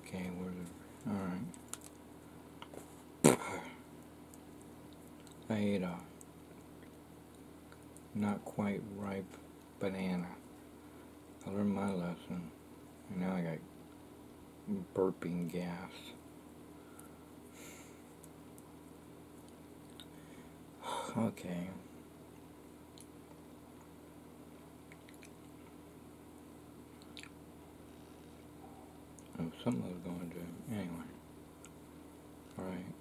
Okay, alright. I ate a not quite ripe banana. I learned my lesson, and now I got burping gas. Okay. Something I was going to do. Anyway. Alright.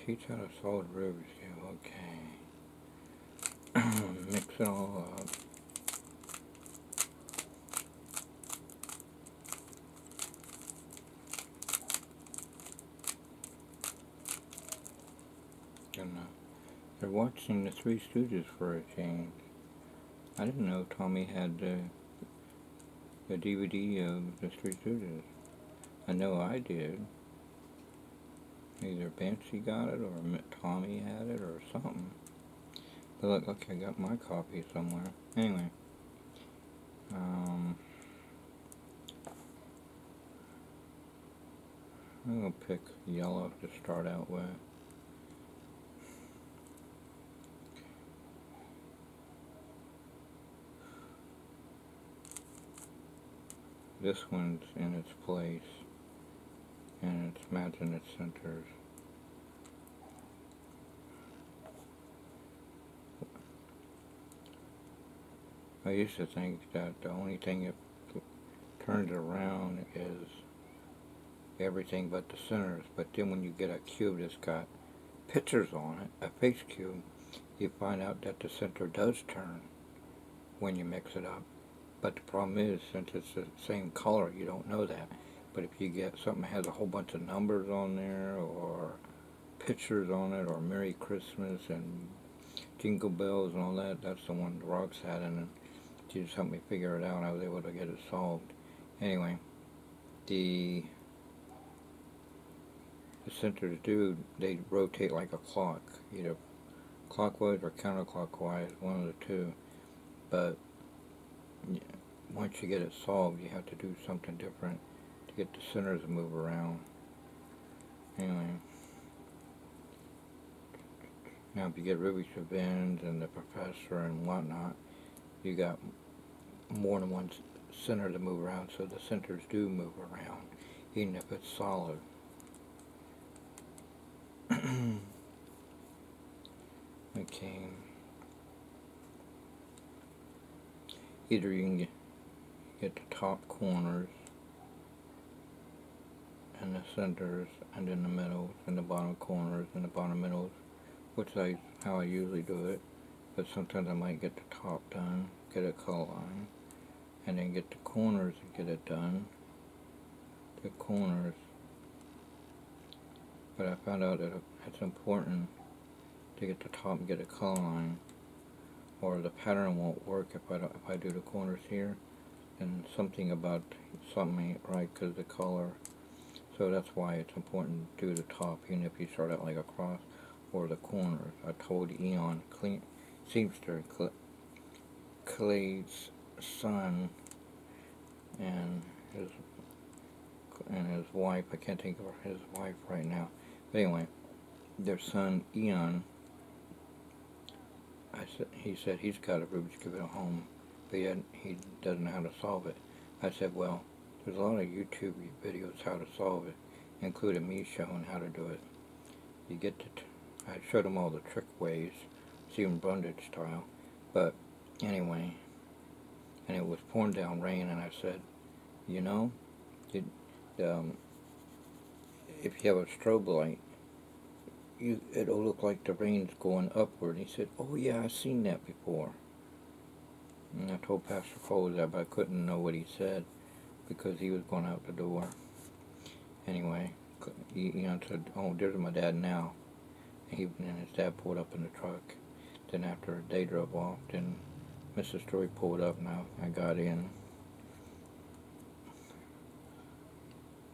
Teach how to solve Rubiks Cube. Okay. Mix it all up. And they're watching the Three Stooges for a change. I didn't know Tommy had the DVD of the Three Stooges. I know I did. Either Banshee got it, or Tommy had it, or something. But look, I got my copy somewhere. Anyway. I'm going to pick yellow to start out with. This one's in its place, and it's matching its centers. I used to think that the only thing that turns around is everything but the centers, but then when you get a cube that's got pictures on it, a face cube, you find out that the center does turn when you mix it up. But the problem is, since it's the same color, you don't know that. But if you get something that has a whole bunch of numbers on there, or pictures on it, or Merry Christmas and Jingle Bells and all that, that's the one Rox had, and she just helped me figure it out. I was able to get it solved. Anyway, the centers they rotate like a clock, either clockwise or counterclockwise, one of the two. But once you get it solved, you have to do something different to get the centers to move around. Anyway, now if you get Rubik's Revenge and the Professor and whatnot, you got more than one center to move around, so the centers do move around, even if it's solid. Okay. Either you can get the top corners and the centers, and then the middles and the bottom corners and the bottom middles, which is how I usually do it. But sometimes I might get the top done, get a color line, and then get the corners and get it done. The corners. But I found out that it's important to get the top and get a color line, or the pattern won't work if I do the corners here. And something about something ain't right because of the color. So that's why it's important to do the top, even if you start out like a cross, or the corners. I told Eon, Seamster, Clay's son, and his wife, I can't think of his wife right now, but anyway, their son Eon, he said he's got a Rubik's Cube at home, but he doesn't know how to solve it. I said, well, there's a lot of YouTube videos how to solve it, including me showing how to do it. You get I showed him all the trick ways, even bondage style, but anyway, and it was pouring down rain, and I said, you know, if you have a strobe light, it'll look like the rain's going upward. He said, oh yeah, I've seen that before. And I told Pastor Cole that, but I couldn't know what he said because he was going out the door. Anyway, he said, oh, there's my dad now. And his dad pulled up in the truck. Then after they drove off, then Mrs. Story pulled up, and I got in.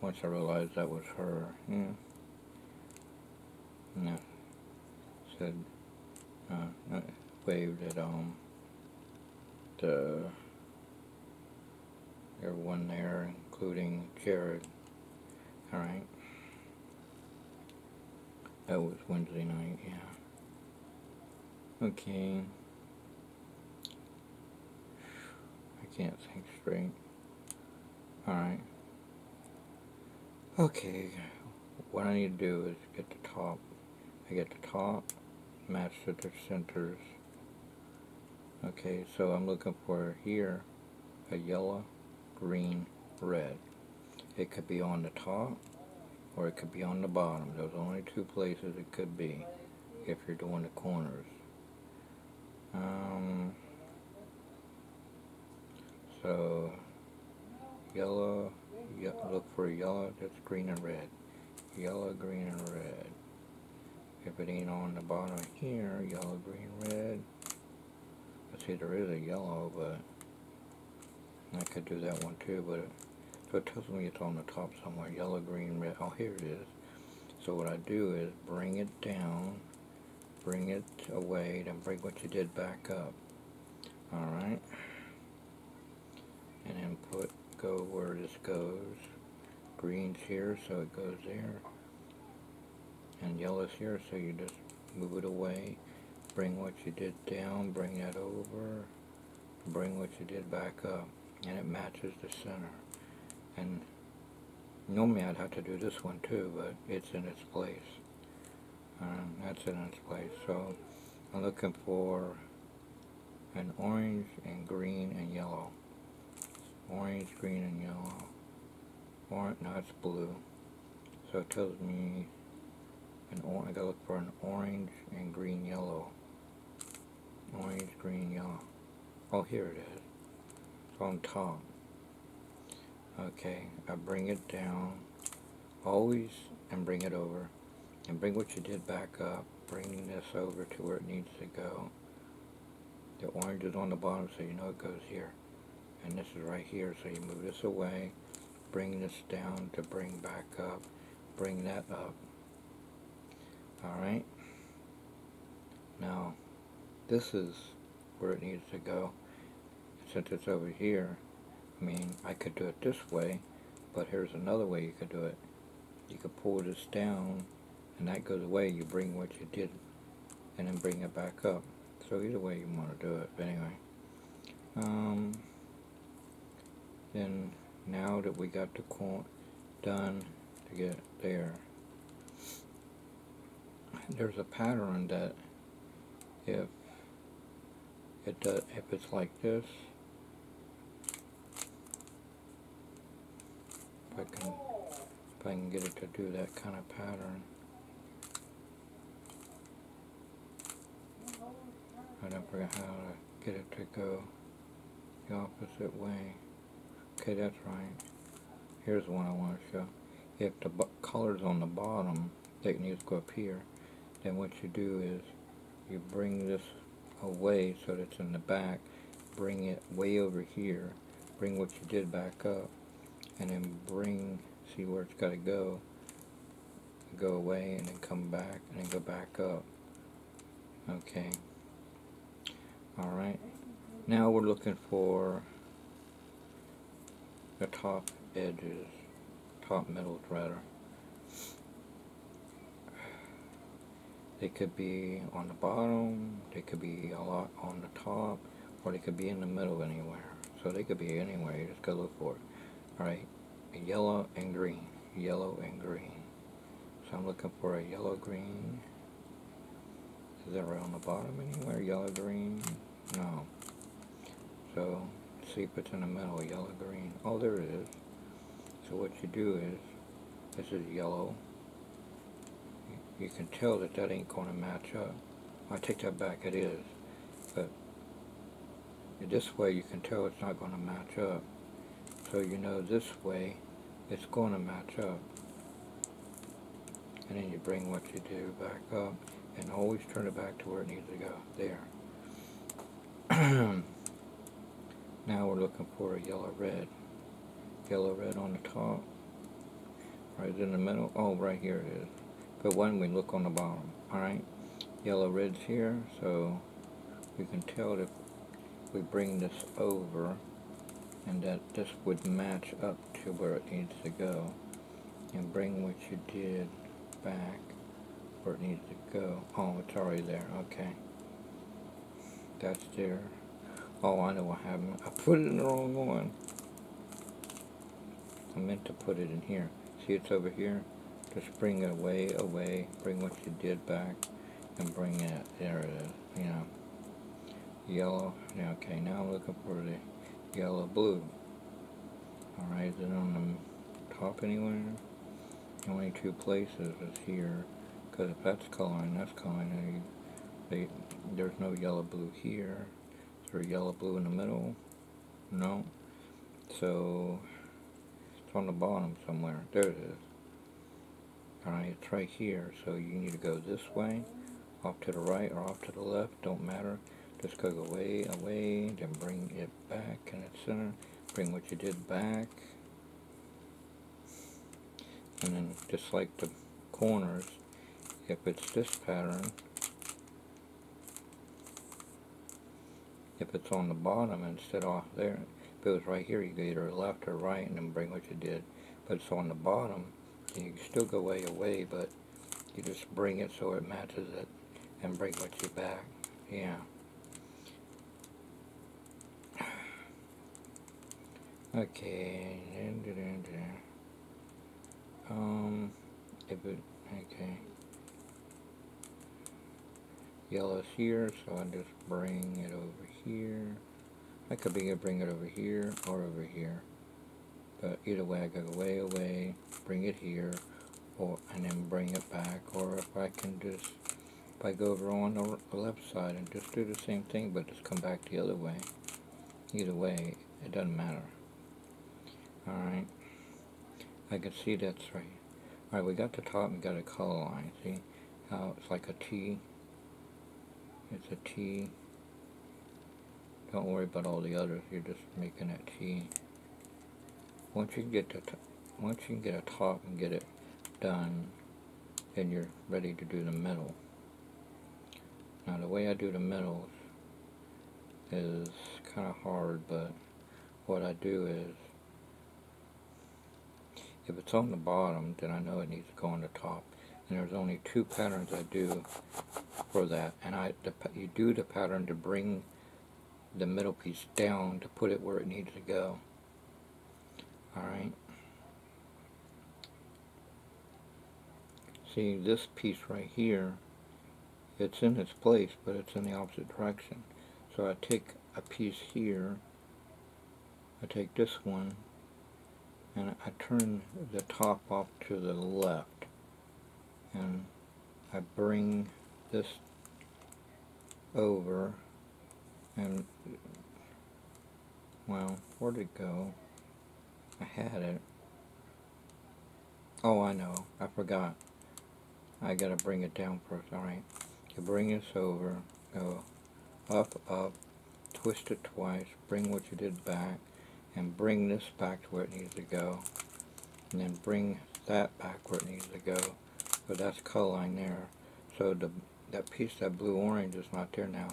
Once I realized that was her, yeah. And I said, waved at everyone there, including Jared, Alright. That was Wednesday night, yeah. Okay. I can't think straight. Alright. Okay. What I need to do is get the top. I get the top, match to the centers. Okay, so I'm looking for here a yellow, green, red. It could be on the top or it could be on the bottom. Those are only two places it could be if you're doing the corners. So yellow, look for yellow that's green and red. Yellow, green, and red. If it ain't on the bottom here, yellow, green, red. Let's see, there is a yellow, but I could do that one too, but so it tells me it's on the top somewhere. Yellow, green, red. Oh, here it is. So what I do is bring it down, bring it away, then bring what you did back up. Alright? And then go where this goes. Green's here, so it goes there. And yellow's here, so you just move it away. Bring what you did down, bring that over, bring what you did back up. And it matches the center. And normally I'd have to do this one too, but it's in its place. That's in its place. So I'm looking for an orange and green and yellow. Orange, green, and yellow. Orange, no, it's blue. So it tells me I gotta look for an orange and green, yellow. Orange, green, yellow. Oh, here it is. It's on top. Okay, I bring it down, always, and bring it over. And bring what you did back up. Bring this over to where it needs to go. The orange is on the bottom, so you know it goes here. And this is right here, so you move this away, bring this down to bring back up, bring that up. Alright? Now, this is where it needs to go. Since it's over here, I mean, I could do it this way, but here's another way you could do it. You could pull this down, and that goes away. You bring what you did, and then bring it back up. So either way you want to do it. But anyway, then now that we got the corner done to get there, there's a pattern that if it's like this, if I can get it to do that kind of pattern. I don't forget how to get it to go the opposite way. Okay, that's right. Here's the one I want to show. If the color's on the bottom, that needs to go up here, then what you do is you bring this away so that it's in the back, bring it way over here, bring what you did back up, and then see where it's got to go away, and then come back, and then go back up. Okay. Alright. Now we're looking for the top edges, top middles rather. They could be on the bottom, they could be a lot on the top, or they could be in the middle anywhere. So they could be anywhere, you just gotta look for it. Alright, yellow and green, yellow and green. So I'm looking for a yellow green. Is that right on the bottom anywhere? Yellow green? No. So see if it's in the middle, yellow green. Oh, there it is. So what you do is, this is yellow. You can tell that ain't going to match up. I take that back, it is. But this way you can tell it's not going to match up. So you know this way it's going to match up. And then you bring what you do back up and always turn it back to where it needs to go. There. Now we're looking for a yellow-red. Yellow-red on the top. Right in the middle. Oh, right here it is. But when we look on the bottom, alright? Yellow-red's here, so we can tell that we bring this over and that this would match up to where it needs to go. and bring what you did back where it needs to go. Oh, it's already there. Okay. That's there. Oh, I know what happened. I put it in the wrong one. I meant to put it in here. See, it's over here. Just bring it away. Bring what you did back and bring it. There it is. You know. Yellow. Yeah, okay, now I'm looking for the yellow blue. Alright, is it on the top anywhere? The only two places is here. Because if that's coloring, that's coloring. There's no yellow blue here. Is there yellow blue in the middle? No. So it's on the bottom somewhere. There it is. Alright, it's right here. So you need to go this way, off to the right or off to the left, don't matter. Just go away, then bring it back in its center. Bring what you did back. And then just like the corners, if it's this pattern, if it's on the bottom instead off there, if it was right here, you go either left or right and then bring what you did. But it's on the bottom, you can still go away, but you just bring it so it matches it and bring what you back. Yeah. Okay. Okay. Yellow's here, so I just bring it over here. I could bring it over here or over here. But either way, I go away, bring it here, and then bring it back. Or if I go over on the left side and just do the same thing, but just come back the other way. Either way, it doesn't matter. Alright, I can see that's right. Alright, we got the top and got a color line. See how it's like a T? It's a T. Don't worry about all the others, you're just making a T. Once you can get a top and get it done, then you're ready to do the middle. Now the way I do the middles is kind of hard, but what I do is, if it's on the bottom, then I know it needs to go on the top. And there's only two patterns I do for that. And you do the pattern to bring the middle piece down to put it where it needs to go. Alright. See, this piece right here, it's in its place, but it's in the opposite direction. So I take a piece here, I take this one, and I turn the top off to the left, and I bring this over, and, well, where'd it go? I had it. Oh, I know, I forgot. I gotta bring it down first. Alright, you bring this over, go up, twist it twice, bring what you did back, and bring this back to where it needs to go, and then bring that back where it needs to go. So that's color line there. So that piece, that blue orange, is not there now,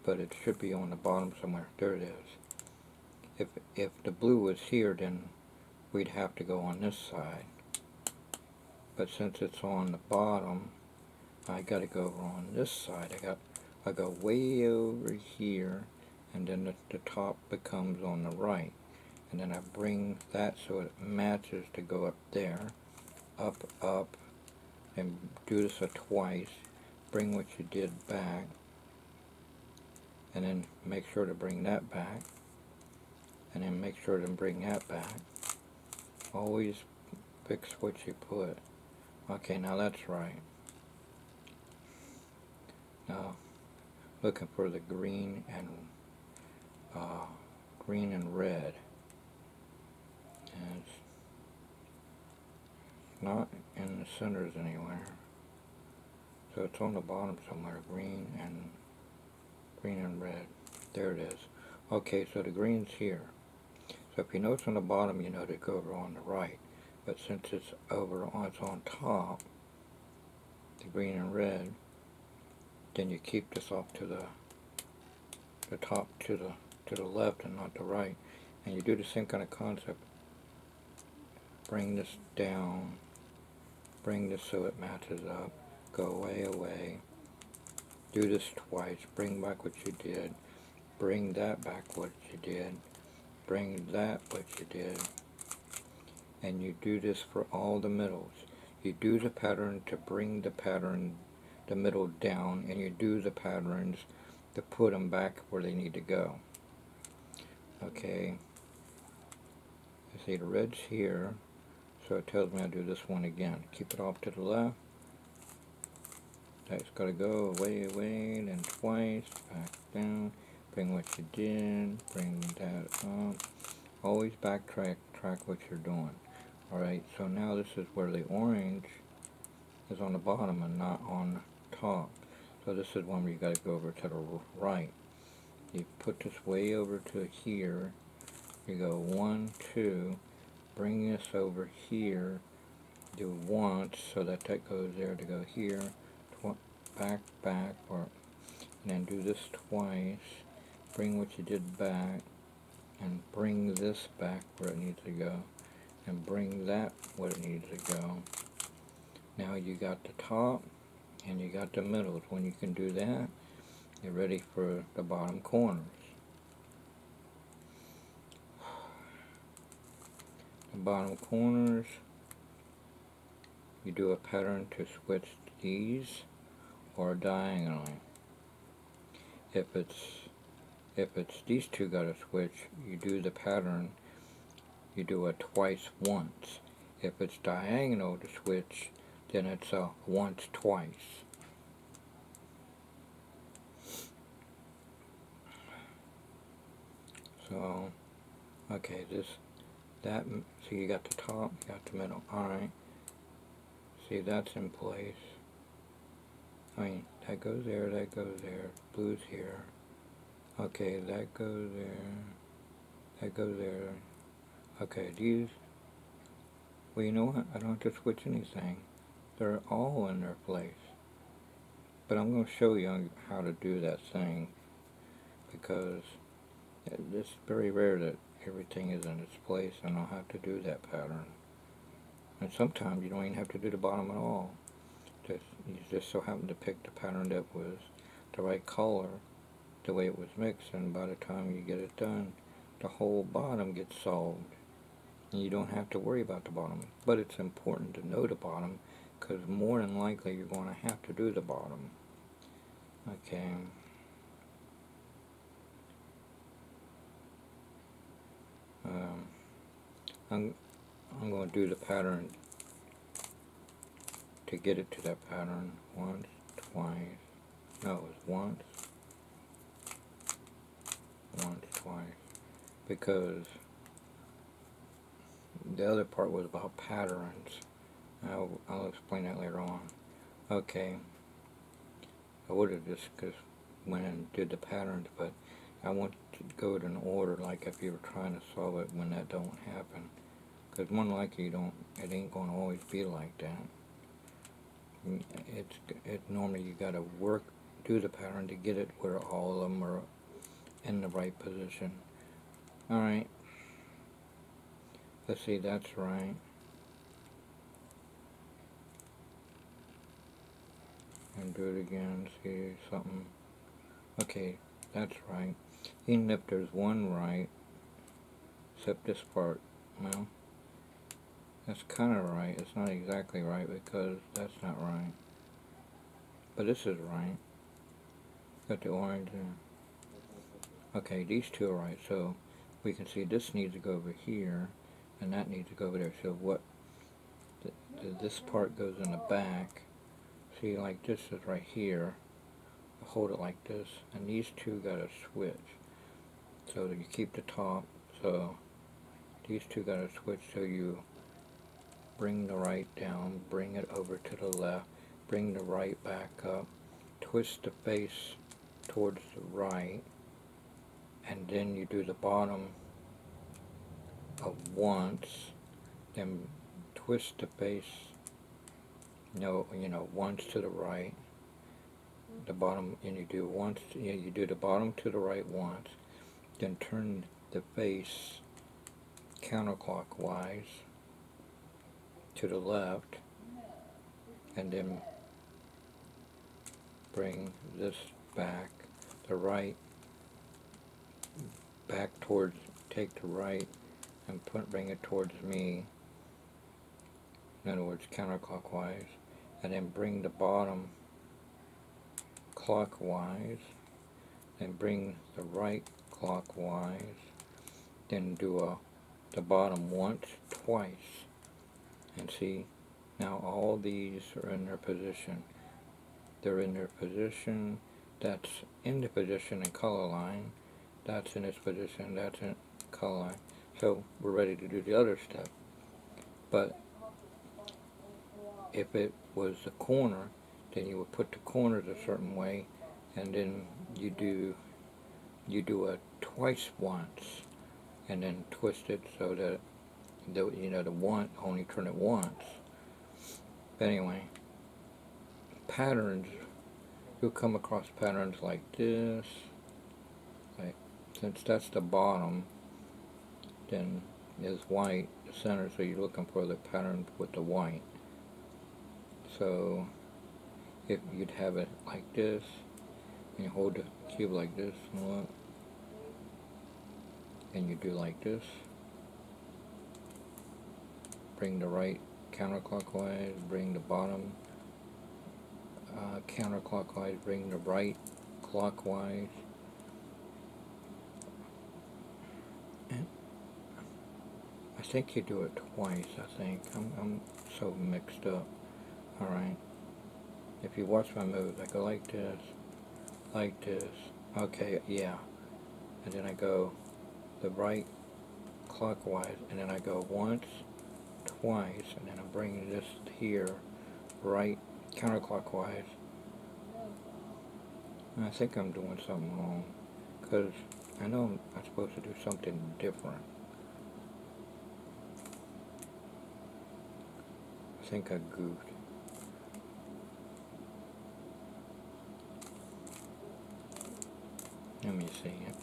but it should be on the bottom somewhere. There it is. If the blue was here, then we'd have to go on this side. But since it's on the bottom, I gotta go over on this side. I go way over here, and then the top becomes on the right. And then I bring that so it matches to go up there, up, and do this twice. Bring what you did back, and then make sure to bring that back, and then make sure to bring that back. Always fix what you put. Okay, now that's right. Now, looking for the green and red. And it's not in the centers anywhere. So it's on the bottom somewhere, green and red. There it is. Okay, so the green's here. So if you notice on the bottom, you know to go over on the right. But since it's on top, the green and red, then you keep this off to the top to the left and not the right. And you do the same kind of concept. Bring this down bring this so it matches up, go away, away, do this twice, bring back what you did, bring that back what you did, bring that what you did, and you do this for all the middles. You do the pattern to bring the pattern, the middle down, and you do the patterns to put them back where they need to go. Okay, you see the red's here, so it tells me I do this one again. Keep it off to the left. That's got to go away, away, then twice, back down, bring what you did, bring that up. Always backtrack what you're doing. Alright, so now this is where the orange is on the bottom and not on top. So this is one where you got to go over to the right. You put this way over to here. You go 1, 2, bring this over here. Do once so that goes there to go here. Back, back, and then do this twice. Bring what you did back, and bring this back where it needs to go, and bring that where it needs to go. Now you got the top and you got the middles. When you can do that, you're ready for the bottom corners. The bottom corners, you do a pattern to switch these or diagonally. If it's these two got to switch, you do the pattern, you do it twice once. If it's diagonal to switch, then it's a once twice. So, okay, so you got the top, you got the middle. Alright, see, that's in place. I mean, that goes there, blue's here. Okay, that goes there, that goes there. Okay, these, well, you know what? I don't have to switch anything. They're all in their place. But I'm going to show you how to do that thing, because it's very rare that everything is in its place and I'll have to do that pattern. And sometimes you don't even have to do the bottom at all. You just so happen to pick the pattern that was the right color, the way it was mixed, and by the time you get it done, the whole bottom gets solved. And you don't have to worry about the bottom. But it's important to know the bottom, because more than likely you're going to have to do the bottom. Okay. I'm going to do the pattern to get it to that pattern once, twice. No, it was once, twice. Because the other part was about patterns. I'll explain that later on. Okay. I would have just went and did the patterns, but I want to go in order, like if you were trying to solve it when that don't happen. Because more than likely it ain't going to always be like that. Normally you got to do the pattern to get it where all of them are in the right position. Alright. Let's see, that's right. And do it again, see something. Okay, that's right. Even if there's one right, except this part, well, that's kind of right. It's not exactly right because that's not right. But this is right. Got the orange in. Okay, these two are right. So we can see this needs to go over here, and that needs to go over there. So this part goes in the back. See, like this is right here. Hold it like this, and these two gotta switch. So that you keep the top. So these two gotta switch. So you bring the right down, bring it over to the left, bring the right back up, twist the face towards the right, and then you do the bottom of once, then twist the face, once to the right, the bottom, and you do the bottom to the right once, then turn the face counterclockwise to the left, and then bring this back, the right, back towards, take the right and bring it towards me, in other words counterclockwise, and then bring the bottom clockwise, and bring the right clockwise, then do the bottom once, twice, and see, now all these are in their position. They're in their position, that's in the position and color line, that's in its position, that's in color line. So we're ready to do the other step. But if it was a corner, then you would put the corners a certain way, and then you do a twice once, and then twist it so that the one only turn it once. But anyway, patterns, you'll come across patterns like this, like, since that's the bottom, then is white, the center, so you're looking for the pattern with the white. So if you'd have it like this, and you hold the cube like this, and you do like this, bring the right counterclockwise, bring the bottom counterclockwise, bring the right clockwise, and I think you do it twice. I think I'm so mixed up. All right, if you watch my moves, I go like this, okay, yeah, and then I go the right clockwise, and then I go once, twice, and then I bring this here, right counterclockwise. And I think I'm doing something wrong, because I know I'm supposed to do something different. I think I goofed. Let me see it.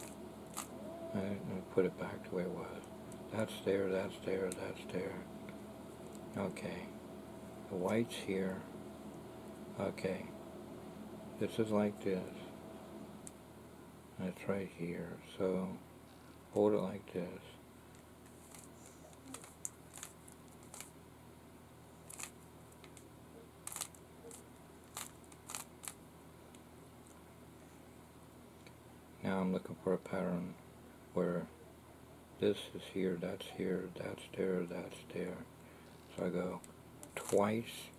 Let me put it back to where it was. That's there, that's there, that's there. Okay. The white's here. Okay. This is like this. That's right here. So, hold it like this. Now I'm looking for a pattern where this is here, that's there, that's there. So I go twice,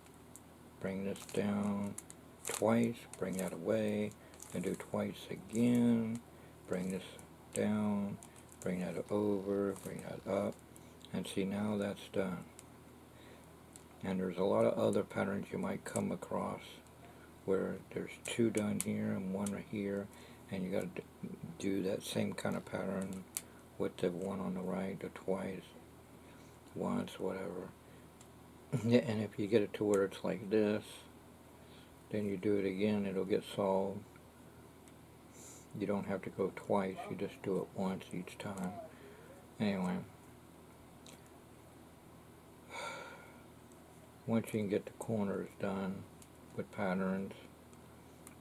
bring this down, twice, bring that away, and do twice again, bring this down, bring that over, bring that up, and see, now that's done. And there's a lot of other patterns you might come across where there's two done here and one right here, and you got to do that same kind of pattern with the one on the right, the twice, once, whatever. Yeah, and if you get it to where it's like this, then you do it again, it'll get solved. You don't have to go twice, you just do it once each time. Anyway, once you can get the corners done with patterns,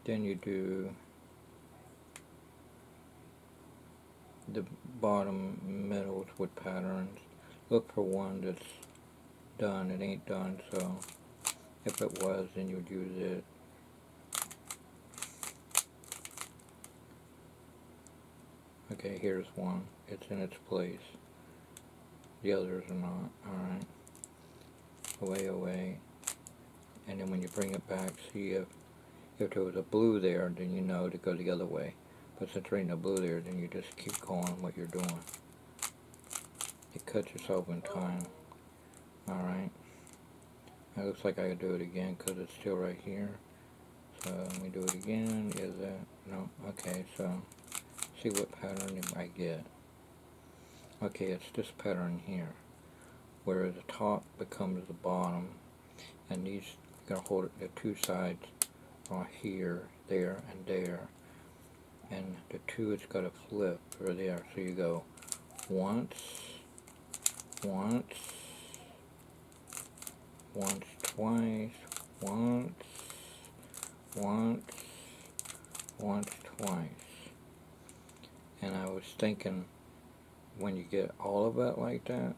then you do the bottom middles with patterns. Look for one that's done. It ain't done, so if it was, then you would use it. Okay, here's one. It's in its place. The others are not. Alright. Away. And then when you bring it back, see if there was a blue there, then you know to go the other way. But since there ain't no blue there, then you just keep going what you're doing. You cut yourself in time. Alright. It looks like I could do it again because it's still right here. So let me do it again. Is that? No. Okay, so see what pattern I get. Okay, it's this pattern here, where the top becomes the bottom, and these, you're going to hold it, the two sides are here, there, and there, and the two, it's got to flip or there, so you go once, twice, once, once, once, twice. And I was thinking, when you get all of it like that,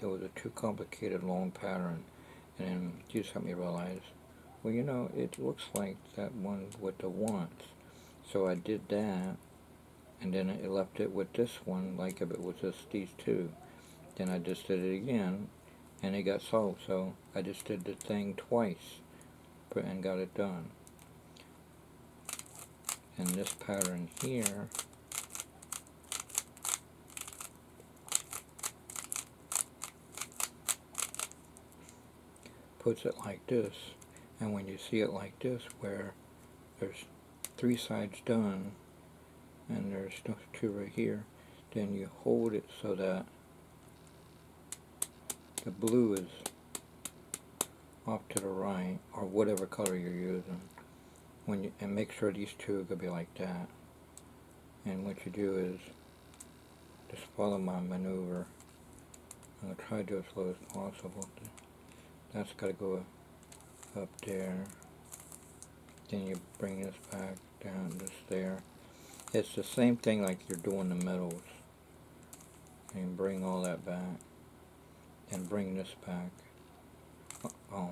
it was a too complicated long pattern. And then you just helped me realize, well, you know, it looks like that one with the once. So I did that, and then it left it with this one, like if it was just these two. Then I just did it again, and it got solved. So I just did the thing twice, and got it done. And this pattern here, puts it like this. And when you see it like this, where there's 3 sides done, and there's 2 right here, then you hold it so that the blue is off to the right, or whatever color you're using. And make sure these 2 are going to be like that. And what you do is just follow my maneuver. I'm going to try to do it as slow as possible. That's got to go up there. Then you bring this back down, this there. It's the same thing like you're doing the metals. And bring all that back. And bring this back. Oh,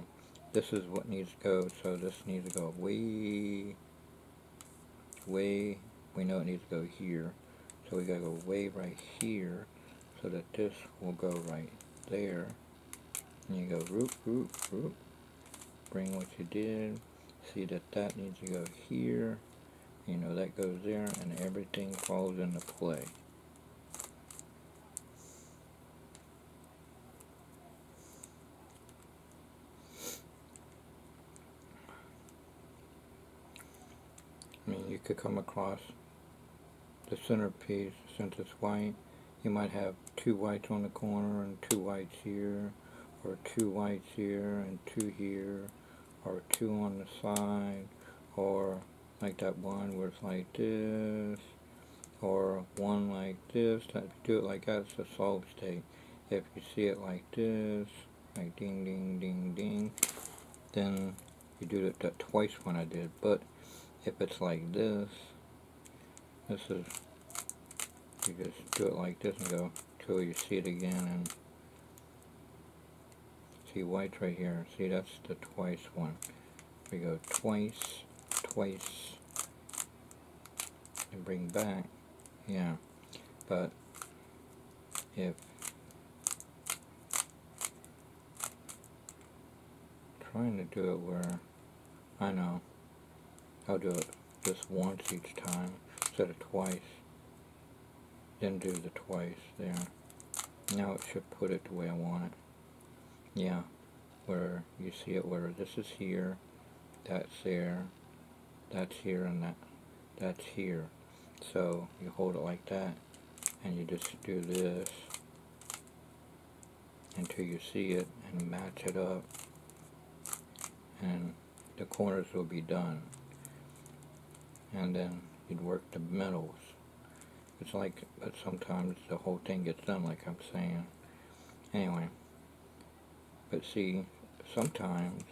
this is what needs to go, so this needs to go way, we know it needs to go here. So we gotta go way right here, so that this will go right there. And you go root, root, root. Bring what you did. See that that needs to go here. You know, that goes there, and everything falls into play. I mean, you could come across the centerpiece, since it's white, you might have 2 whites on the corner and 2 whites here, or 2 whites here and 2 here, or 2 on the side, or like that one where it's like this, or one like this. If you do it like that, it's a solid state. If you see it like this, like ding, ding, ding, ding, then you do that twice when I did. But if it's like this, this is, you just do it like this and go till you see it again, and see whites right here. See, that's the twice one. We go twice, twice, and bring back. Yeah, but if trying to do it where, I know, I'll do it just once each time instead of twice, then do the twice there. Now it should put it the way I want it. Yeah, where you see it where this is here, that's there, that's here, and that's here. So you hold it like that, and you just do this until you see it and match it up, and the corners will be done. And then you'd work the metals. It's like, but sometimes the whole thing gets done, like I'm saying. Anyway, but see, sometimes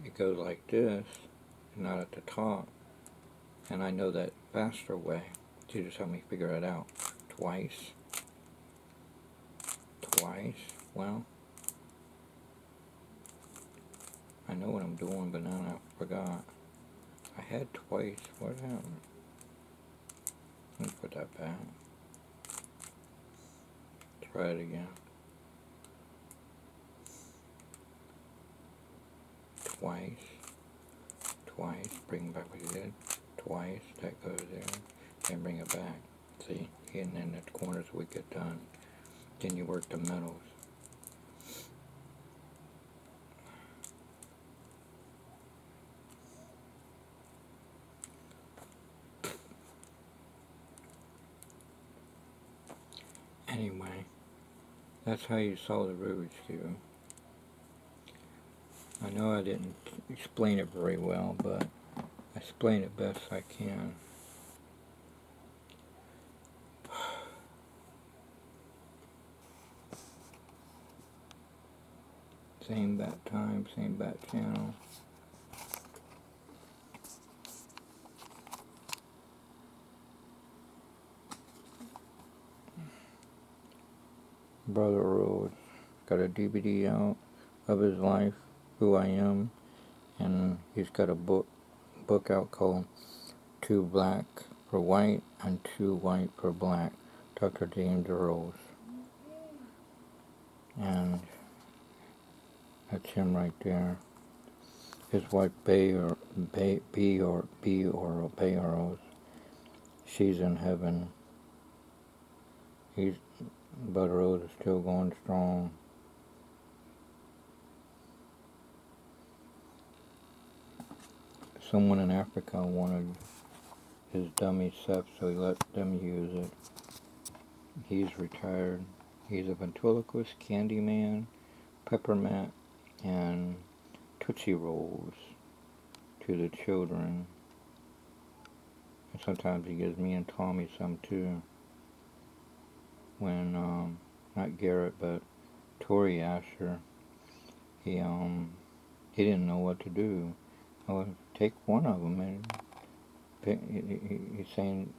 it goes like this, not at the top, and I know that faster way. So you just help me figure it out. Twice, twice, well, I know what I'm doing, but now I forgot. I had twice. What happened? Let me put that back. Try it again. Twice. Twice. Bring back what you did. Twice. That goes there. Then bring it back. See? And then the corners we get done. Then you work the metals. Anyway, that's how you solve the Rubik's Cube. I know I didn't explain it very well, but I explain it best I can. Same bat time, same bat channel. Brother Rose got a DVD out of his life, Who I Am, and he's got a book out called Too Black for White and Too White for Black, Dr. James Rose. And that's him right there. His wife Bay Rose, she's in heaven. Brother Rose is still going strong. Someone in Africa wanted his dummy stuff, so he let them use it. He's retired. He's a ventriloquist, Candyman, Peppermint, and Tootsie Rolls to the children. And sometimes he gives me and Tommy some too. When, not Garrett, but Tori Asher, he didn't know what to do. Well, take one of them, and he's saying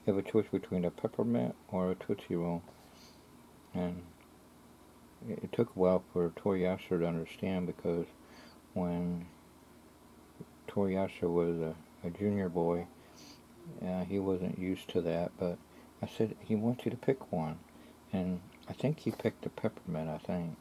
you have a choice between a peppermint or a Tootsie Roll. And it took a while for Tori Asher to understand, because when Tori Asher was a junior boy, he wasn't used to that, but I said, he wants you to pick one. And I think he picked the peppermint, I think.